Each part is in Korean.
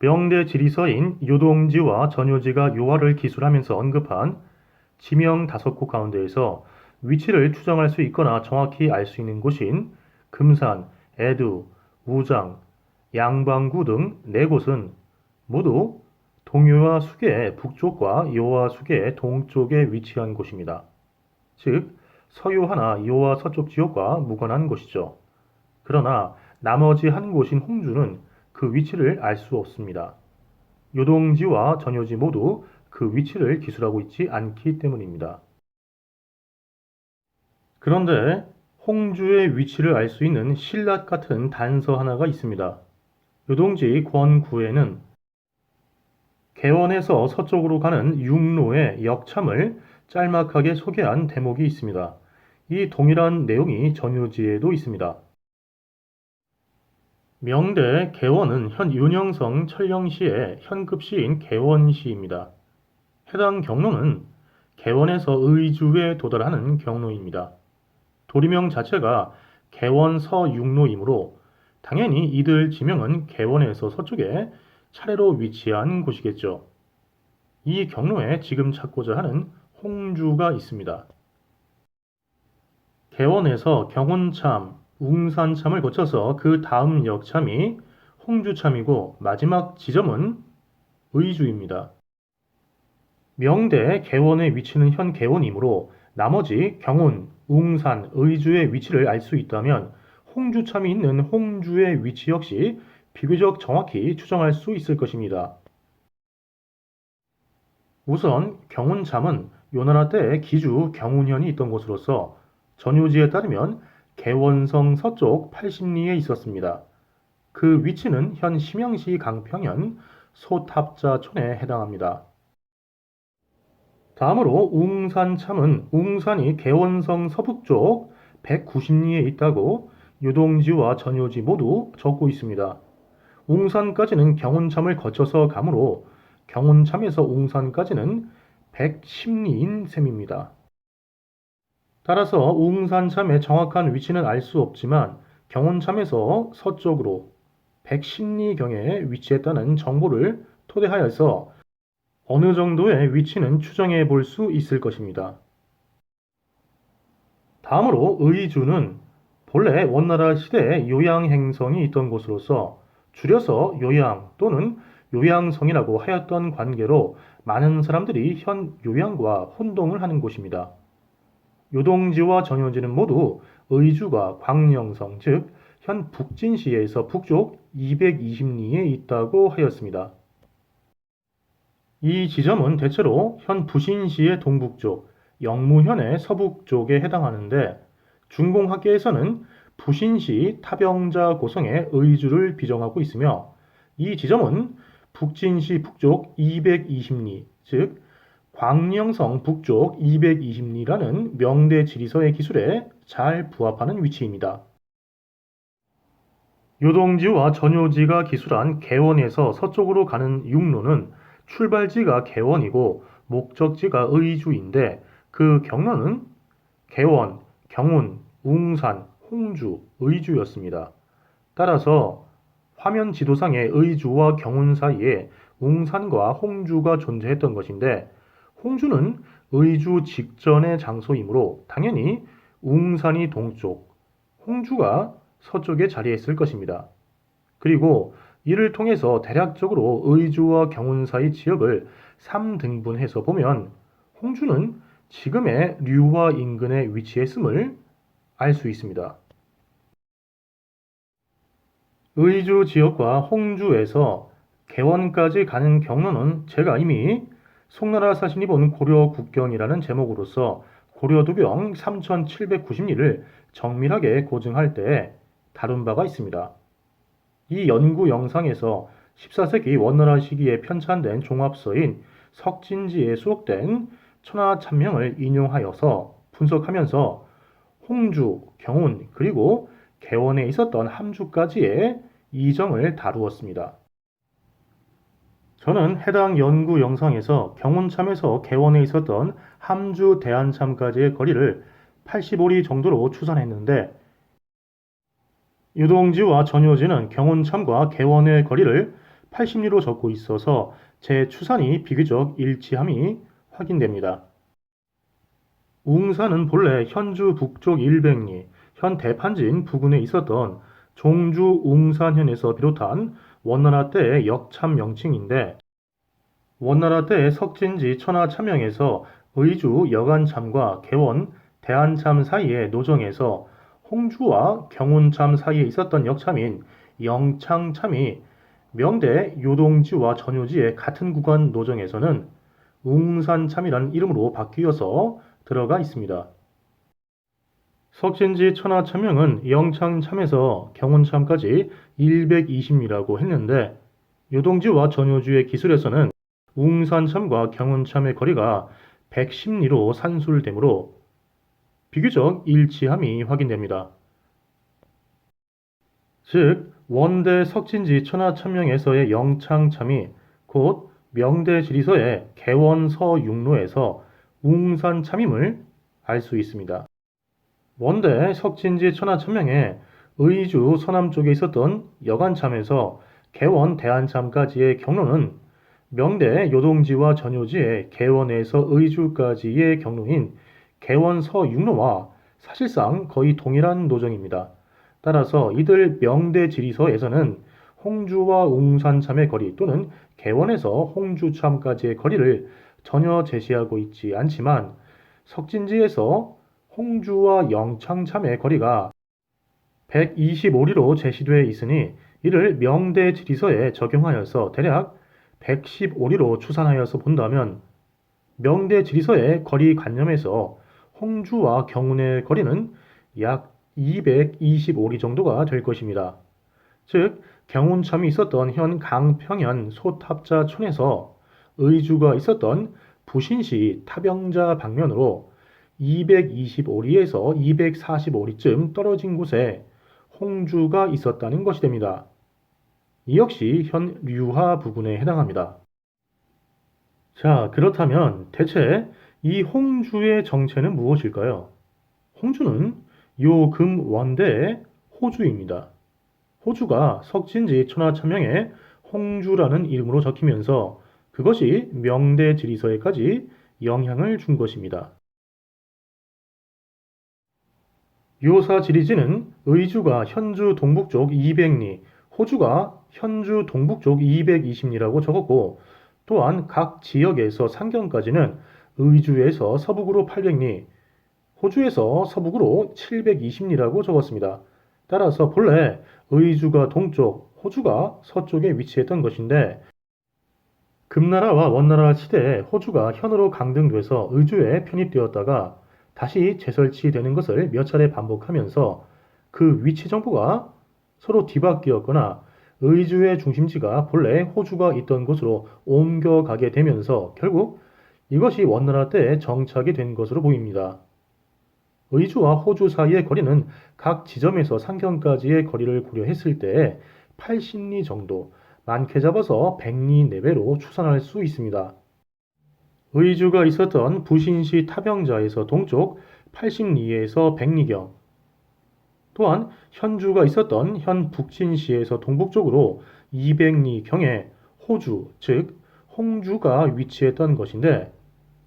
명대 지리서인 요동지와 전효지가 요하를 기술하면서 언급한 지명 5곳 가운데에서 위치를 추정할 수 있거나 정확히 알 수 있는 곳인 금산, 애두, 우장, 양방구 등 4곳은 모두 동요와 수계 북쪽과 요와 수계 동쪽에 위치한 곳입니다. 즉, 서요하나 요와 서쪽 지역과 무관한 곳이죠. 그러나 나머지 한 곳인 홍주는 그 위치를 알 수 없습니다. 요동지와 전효지 모두 그 위치를 기술하고 있지 않기 때문입니다. 그런데 홍주의 위치를 알 수 있는 신라 같은 단서 하나가 있습니다. 요동지 권구에는 개원에서 서쪽으로 가는 육로의 역참을 짤막하게 소개한 대목이 있습니다. 이 동일한 내용이 전효지에도 있습니다. 명대 개원은 현 윤영성 천령시의 현급시인 개원시입니다. 해당 경로는 개원에서 의주에 도달하는 경로입니다. 도리명 자체가 개원 서육로이므로 당연히 이들 지명은 개원에서 서쪽에 차례로 위치한 곳이겠죠. 이 경로에 지금 찾고자 하는 홍주가 있습니다. 개원에서 경운참, 웅산참을 거쳐서 그 다음 역참이 홍주참이고 마지막 지점은 의주입니다. 명대 개원의 위치는 현 개원이므로 나머지 경운, 웅산, 의주의 위치를 알 수 있다면 홍주참이 있는 홍주의 위치 역시 비교적 정확히 추정할 수 있을 것입니다. 우선 경운참은 요나라 때 기주 경운현이 있던 곳으로서 전효지에 따르면 개원성 서쪽 80리에 있었습니다. 그 위치는 현 심양시 강평현 소탑자촌에 해당합니다. 다음으로 웅산참은 웅산이 개원성 서북쪽 190리에 있다고 요동지와 전효지 모두 적고 있습니다. 웅산까지는 경운참을 거쳐서 가므로 경운참에서 웅산까지는 110리인 셈입니다. 따라서 웅산참의 정확한 위치는 알 수 없지만 경운참에서 서쪽으로 110리경에 위치했다는 정보를 토대하여서 어느 정도의 위치는 추정해 볼 수 있을 것입니다. 다음으로 의주는 본래 원나라 시대에 요양행성이 있던 곳으로서 줄여서 요양 또는 요양성이라고 하였던 관계로 많은 사람들이 현 요양과 혼동을 하는 곳입니다. 요동지와 전효지는 모두 의주가 광령성, 즉 현 북진시에서 북쪽 220리에 있다고 하였습니다. 이 지점은 대체로 현 부신시의 동북쪽, 영무현의 서북쪽에 해당하는데 중공학계에서는 부신시 타병자 고성의 의주를 비정하고 있으며 이 지점은 북진시 북쪽 220리, 즉 광령성 북쪽 220리라는 명대 지리서의 기술에 잘 부합하는 위치입니다. 요동지와 전효지가 기술한 개원에서 서쪽으로 가는 육로는 출발지가 개원이고 목적지가 의주인데 그 경로는 개원, 경운, 웅산, 홍주, 의주였습니다. 따라서 화면 지도상의 의주와 경운 사이에 웅산과 홍주가 존재했던 것인데 홍주는 의주 직전의 장소이므로 당연히 웅산이 동쪽, 홍주가 서쪽에 자리했을 것입니다. 그리고 이를 통해서 대략적으로 의주와 경운 사이 지역을 3등분해서 보면 홍주는 지금의 류화 인근에 위치했음을 알 수 있습니다. 의주 지역과 홍주에서 개원까지 가는 경로는 제가 이미 송나라 사신이 본 고려 국경이라는 제목으로서 고려도경 3790리를 정밀하게 고증할 때 다룬 바가 있습니다. 이 연구 영상에서 14세기 원나라 시기에 편찬된 종합서인 석진지에 수록된 천하찬명을 인용하여서 분석하면서 홍주, 경운, 그리고 개원에 있었던 함주까지의 이정을 다루었습니다. 저는 해당 연구 영상에서 경운참에서 개원에 있었던 함주 대안참까지의 거리를 85리 정도로 추산했는데 요동지와 전효지는 경운참과 개원의 거리를 80리로 적고 있어서 제 추산이 비교적 일치함이 확인됩니다. 웅산은 본래 현주 북쪽 100리, 현 대판진 부근에 있었던 종주 웅산현에서 비롯한 원나라 때의 역참 명칭인데 원나라 때의 석진지 천하참영에서 의주 여간참과 개원 대한참 사이의 노정에서 홍주와 경운참 사이에 있었던 역참인 영창참이 명대 요동지와 전효지의 같은 구간 노정에서는 웅산참이라는 이름으로 바뀌어서 들어가 있습니다. 석진지 천하참명은 영창참에서 경운참까지 120리라고 했는데 요동지와 전효지의 기술에서는 웅산참과 경운참의 거리가 110리로 산술되므로 비교적 일치함이 확인됩니다. 즉 원대 석진지 천하참명에서의 영창참이 곧 명대 지리서의 개원서육로에서 웅산참임을 알 수 있습니다. 원대 석진지 천하천명에 의주 서남쪽에 있었던 여간참에서 개원 대한참까지의 경로는 명대 요동지와 전효지의 개원에서 의주까지의 경로인 개원 서육로와 사실상 거의 동일한 노정입니다. 따라서 이들 명대 지리서에서는 홍주와 웅산참의 거리 또는 개원에서 홍주참까지의 거리를 전혀 제시하고 있지 않지만 석진지에서 홍주와 영창참의 거리가 125리로 제시되어 있으니 이를 명대 지리서에 적용하여서 대략 115리로 추산하여서 본다면 명대 지리서의 거리 관념에서 홍주와 경운의 거리는 약 225리 정도가 될 것입니다. 즉 경운참이 있었던 현 강평현 소탑자촌에서 의주가 있었던 부신시 타병자 방면으로 225리에서 245리쯤 떨어진 곳에 홍주가 있었다는 것이 됩니다. 이 역시 현 류하 부근에 해당합니다. 자, 그렇다면 대체 이 홍주의 정체는 무엇일까요? 홍주는 요금 원대의 호주입니다. 호주가 석진지 천하천명에 홍주라는 이름으로 적히면서 그것이 명대 지리서에까지 영향을 준 것입니다. 요사 지리지는 의주가 현주 동북쪽 200리, 호주가 현주 동북쪽 220리라고 적었고 또한 각 지역에서 상경까지는 의주에서 서북으로 800리, 호주에서 서북으로 720리라고 적었습니다. 따라서 본래 의주가 동쪽, 호주가 서쪽에 위치했던 것인데 금나라와 원나라 시대에 호주가 현으로 강등돼서 의주에 편입되었다가 다시 재설치되는 것을 몇 차례 반복하면서 그 위치 정보가 서로 뒤바뀌었거나 의주의 중심지가 본래 호주가 있던 곳으로 옮겨가게 되면서 결국 이것이 원나라 때 정착이 된 것으로 보입니다. 의주와 호주 사이의 거리는 각 지점에서 상경까지의 거리를 고려했을 때 80리 정도, 많게 잡아서 100리 내외로 추산할 수 있습니다. 의주가 있었던 부신시 타병자에서 동쪽 80리에서 100리경, 또한 현주가 있었던 현 북진시에서 동북쪽으로 200리경에 호주, 즉 홍주가 위치했던 것인데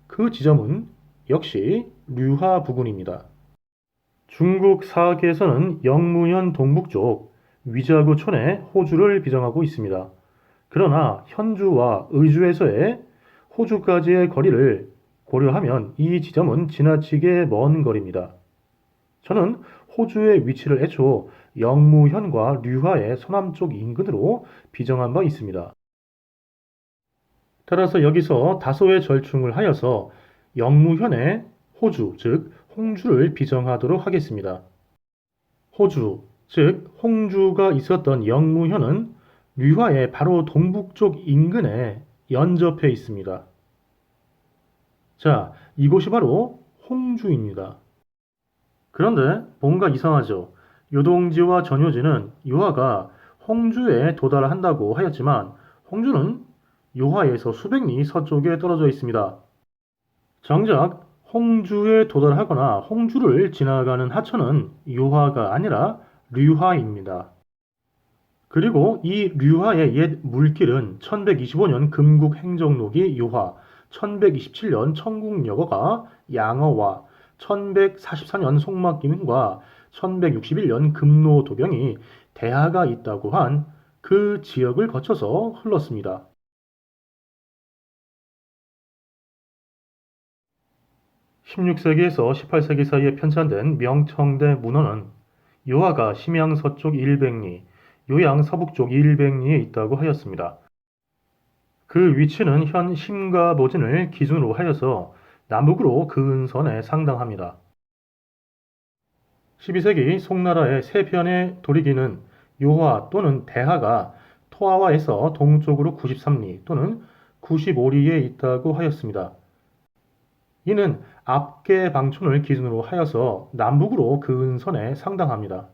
그 지점은 역시 류하 부근입니다. 중국 사학에서는 영무현 동북쪽 위자구촌에 호주를 비정하고 있습니다. 그러나 현주와 의주에서의 호주까지의 거리를 고려하면 이 지점은 지나치게 먼 거리입니다. 저는 호주의 위치를 애초 영무현과 류하의 서남쪽 인근으로 비정한 바 있습니다. 따라서 여기서 다소의 절충을 하여서 영무현의 호주, 즉 홍주를 비정하도록 하겠습니다. 호주, 즉 홍주가 있었던 영무현은 류하의 바로 동북쪽 인근에 연접해 있습니다. 자, 이곳이 바로 홍주입니다. 그런데 뭔가 이상하죠. 요동지와 전효지는 요하가 홍주에 도달한다고 하였지만 홍주는 요하에서 수백 리 서쪽에 떨어져 있습니다. 정작 홍주에 도달하거나 홍주를 지나가는 하천은 요하가 아니라 류하입니다. 그리고 이 류하의 옛 물길은 1125년 금국 행정록이 요하, 1127년 청국여거가 양어와 1144년 송막기능과 1161년 금로도경이 대하가 있다고 한 그 지역을 거쳐서 흘렀습니다. 16세기에서 18세기 사이에 편찬된 명청대 문헌은 요하가 심양 서쪽 100리, 요양 서북쪽 100리에 있다고 하였습니다. 그 위치는 현 심가보진을 기준으로 하여서 남북으로 근선에 상당합니다. 12세기 송나라의 세 편의 도리기는 요하 또는 대하가 토하와에서 동쪽으로 93리 또는 95리에 있다고 하였습니다. 이는 압계 방촌을 기준으로 하여서 남북으로 근선에 상당합니다.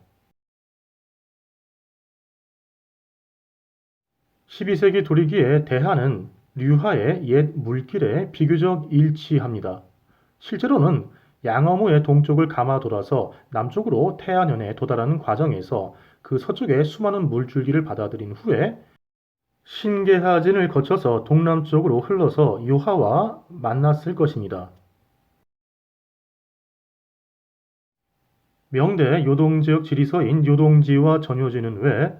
12세기 도리기의 대하는 류하의 옛 물길에 비교적 일치합니다. 실제로는 양어무의 동쪽을 감아 돌아서 남쪽으로 태안현에 도달하는 과정에서 그 서쪽의 수많은 물줄기를 받아들인 후에 신계하진을 거쳐서 동남쪽으로 흘러서 요하와 만났을 것입니다. 명대 요동지역 지리서인 요동지와 전효지는 왜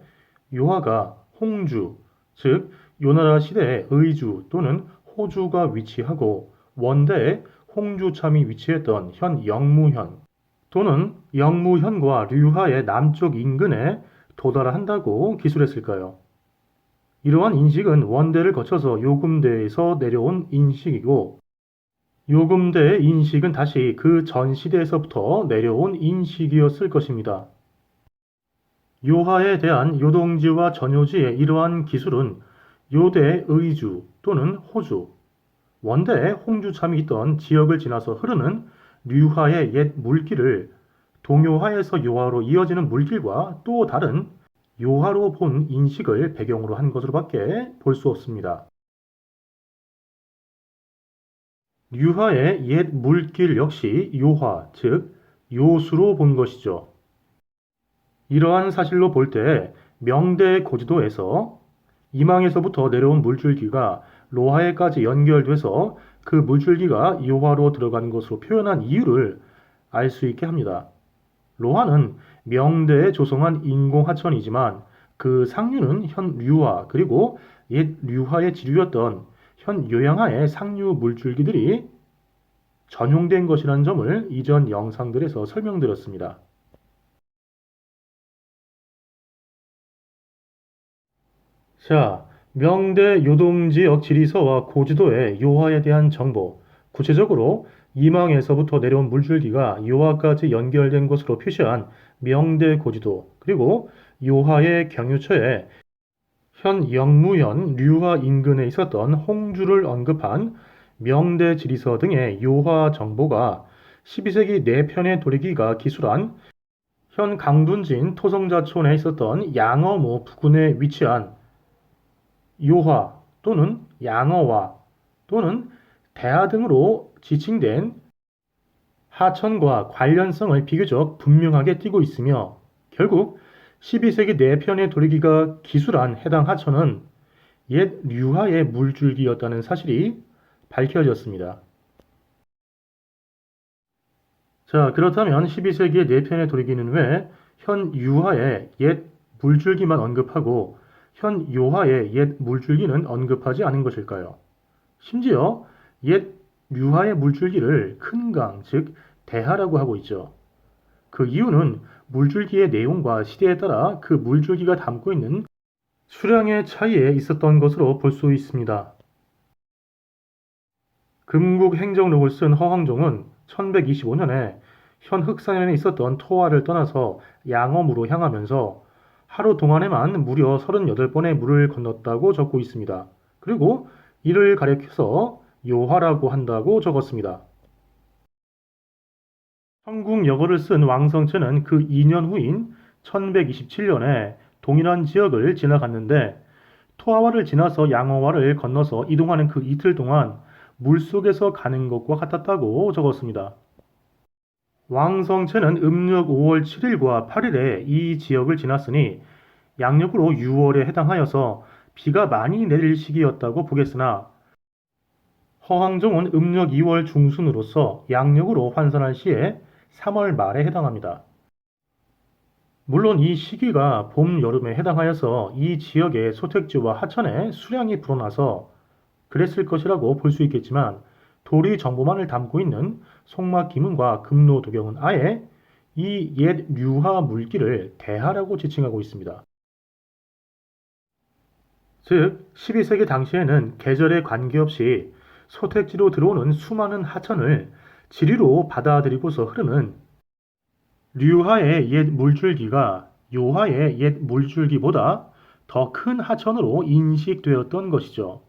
요하가 홍주, 즉 요나라 시대의 의주 또는 호주가 위치하고 원대에 홍주참이 위치했던 현 영무현 또는 영무현과 류하의 남쪽 인근에 도달한다고 기술했을까요? 이러한 인식은 원대를 거쳐서 요금대에서 내려온 인식이고 요금대의 인식은 다시 그 전 시대에서부터 내려온 인식이었을 것입니다. 요하에 대한 요동지와 전효지의 이러한 기술은 요대 의주 또는 호주, 원대에 홍주참이 있던 지역을 지나서 흐르는 류하의 옛 물길을 동요하에서 요하로 이어지는 물길과 또 다른 요하로 본 인식을 배경으로 한 것으로밖에 볼 수 없습니다. 류하의 옛 물길 역시 요하, 즉 요수로 본 것이죠. 이러한 사실로 볼 때 명대 고지도에서 이망에서부터 내려온 물줄기가 로하에까지 연결돼서 그 물줄기가 요하로 들어가는 것으로 표현한 이유를 알 수 있게 합니다. 로하는 명대에 조성한 인공하천이지만 그 상류는 현 류하 그리고 옛 류하의 지류였던 현 요양하의 상류 물줄기들이 전용된 것이라는 점을 이전 영상들에서 설명드렸습니다. 자, 명대 요동지역 지리서와 고지도의 요하에 대한 정보, 구체적으로 이망에서부터 내려온 물줄기가 요하까지 연결된 것으로 표시한 명대 고지도, 그리고 요하의 경유처에 현 영무현 류하 인근에 있었던 홍주를 언급한 명대 지리서 등의 요하 정보가 12세기 4편의 도리기가 기술한 현 강둔진 토성자촌에 있었던 양어무 부근에 위치한 요하 또는 양어와 또는 대하 등으로 지칭된 하천과 관련성을 비교적 분명하게 띠고 있으며 결국 12세기 4편의 도리기가 기술한 해당 하천은 옛 류하의 물줄기였다는 사실이 밝혀졌습니다. 자, 그렇다면 12세기의 4편의 도리기는 왜 현 유하의 옛 물줄기만 언급하고 현 요하의 옛 물줄기는 언급하지 않은 것일까요? 심지어 옛 류하의 물줄기를 큰 강, 즉 대하라고 하고 있죠. 그 이유는 물줄기의 내용과 시대에 따라 그 물줄기가 담고 있는 수량의 차이에 있었던 것으로 볼 수 있습니다. 금국 행정록을 쓴 허황종은 1125년에 현 흑산현에 있었던 토화를 떠나서 양엄으로 향하면서 하루 동안에만 무려 38번의 물을 건넜다고 적고 있습니다. 그리고 이를 가리켜서 요하라고 한다고 적었습니다. 청국여거를 쓴 왕성체는 그 2년 후인 1127년에 동일한 지역을 지나갔는데 토하와를 지나서 양어와를 건너서 이동하는 그 이틀 동안 물속에서 가는 것과 같았다고 적었습니다. 왕성체는 음력 5월 7일과 8일에 이 지역을 지났으니 양력으로 6월에 해당하여서 비가 많이 내릴 시기였다고 보겠으나 허황정은 음력 2월 중순으로서 양력으로 환산할 시에 3월 말에 해당합니다. 물론 이 시기가 봄, 여름에 해당하여서 이 지역의 소택지와 하천에 수량이 불어나서 그랬을 것이라고 볼 수 있겠지만 도리 정보만을 담고 있는 송막 기문과 금로 도경은 아예 이 옛 류하 물기를 대하라고 지칭하고 있습니다. 즉 12세기 당시에는 계절에 관계없이 소택지로 들어오는 수많은 하천을 지리로 받아들이고서 흐르는 류하의 옛 물줄기가 요하의 옛 물줄기보다 더 큰 하천으로 인식되었던 것이죠.